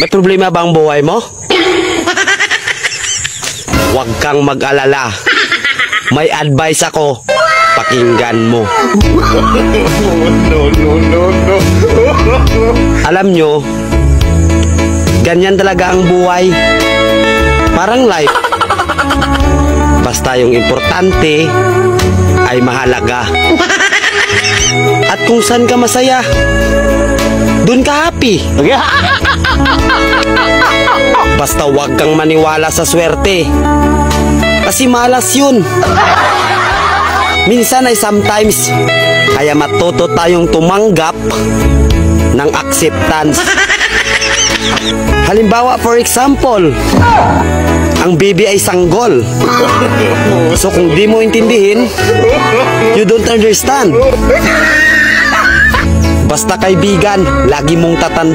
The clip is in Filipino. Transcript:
May problema ba ang buhay mo? Huwag kang mag-alala. May advice ako. Pakinggan mo. No. Alam nyo, ganyan talaga ang buhay. Parang life. Basta yung importante ay mahalaga. At kung saan ka masaya, dun ka happy. Basta wag kang maniwala sa swerte. Kasi malas yun. Minsan ay sometimes. Kaya matuto tayong tumanggap ng acceptance. Halimbawa, for example, ang baby ay sanggol. So kung di mo intindihin, you don't understand. Basta kaibigan, lagi mong tatandaan.